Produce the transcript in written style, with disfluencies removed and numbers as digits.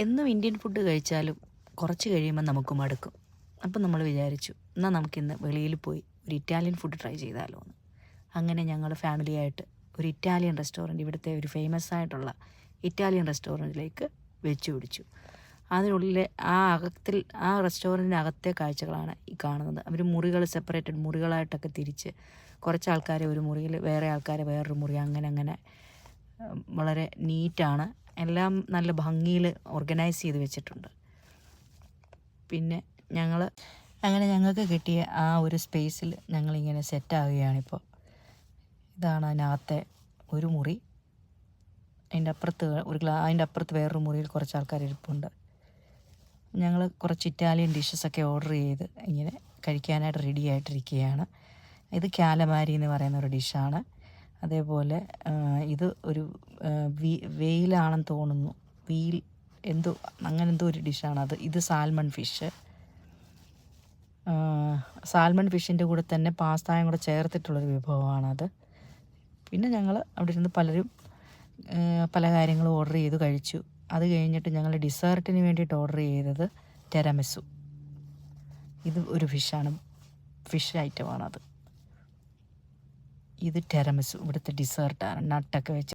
എന്നും Indian food കഴിച്ചാലും കുറച്ച് കഴിയുമ്പോൾ നമുക്ക് മടുക്കും. അപ്പം നമ്മൾ വിചാരിച്ചു, എന്നാൽ നമുക്കിന്ന് വെളിയിൽ പോയി ഒരു ഇറ്റാലിയൻ ഫുഡ് ട്രൈ ചെയ്താലോ എന്ന്. അങ്ങനെ ഞങ്ങൾ ഫാമിലിയായിട്ട് ഒരു ഇറ്റാലിയൻ റെസ്റ്റോറൻറ്റ്, ഇവിടുത്തെ ഒരു ഫേമസ് ആയിട്ടുള്ള ഇറ്റാലിയൻ റെസ്റ്റോറൻറ്റിലേക്ക് വെച്ചു പിടിച്ചു. അതിനുള്ളിലെ ആ റെസ്റ്റോറൻറ്റിനകത്തെ കാഴ്ചകളാണ് ഈ കാണുന്നത്. അവർ മുറികൾ സെപ്പറേറ്റഡ് മുറികളായിട്ടൊക്കെ തിരിച്ച്, കുറച്ച് ആൾക്കാരെ ഒരു മുറിയിൽ, വേറെ ആൾക്കാരെ വേറൊരു മുറി, അങ്ങനെ വളരെ നീറ്റാണ്. എല്ലാം നല്ല ഭംഗിയിൽ ഓർഗനൈസ് ചെയ്ത് വെച്ചിട്ടുണ്ട്. പിന്നെ ഞങ്ങൾക്ക് കിട്ടിയ ആ ഒരു സ്പേസിൽ ഞങ്ങളിങ്ങനെ സെറ്റാവുകയാണിപ്പോൾ. ഇതാണ് അതിനകത്തെ ഒരു മുറി. അതിൻ്റെ അപ്പുറത്ത് വേറൊരു മുറിയിൽ കുറച്ച് ആൾക്കാർ ഇരിപ്പുണ്ട്. ഞങ്ങൾ കുറച്ച് ഇറ്റാലിയൻ ഡിഷസൊക്കെ ഓർഡർ ചെയ്ത് ഇങ്ങനെ കഴിക്കാനായിട്ട് റെഡി ആയിട്ടിരിക്കുകയാണ്. ഇത് കാലമാരി എന്ന് പറയുന്ന ഒരു ഡിഷാണ്. അതേപോലെ ഇത് ഒരു വെയിലാണെന്ന് തോന്നുന്നു, എന്തോ ഒരു ഡിഷാണത്. ഇത് സാൽമൺ ഫിഷിൻ്റെ കൂടെ തന്നെ പാസ്തയും കൂടെ ചേർത്തിട്ടുള്ളൊരു വിഭവമാണത്. പിന്നെ ഞങ്ങൾ അവിടെ ഇരുന്ന് പലരും പല കാര്യങ്ങളും ഓർഡർ ചെയ്ത് കഴിച്ചു. അത് കഴിഞ്ഞിട്ട് ഞങ്ങൾ ഡിസേർട്ടിന് വേണ്ടിയിട്ട് ഓർഡർ ചെയ്തത് ടെരമിസു. ഇത് ഒരു ഫിഷ് ഐറ്റമാണത്. ഇത് ടെരമിസു ഇവിടുത്തെ ഡിസേർട്ടാണ്, നട്ടൊക്കെ വെച്ച്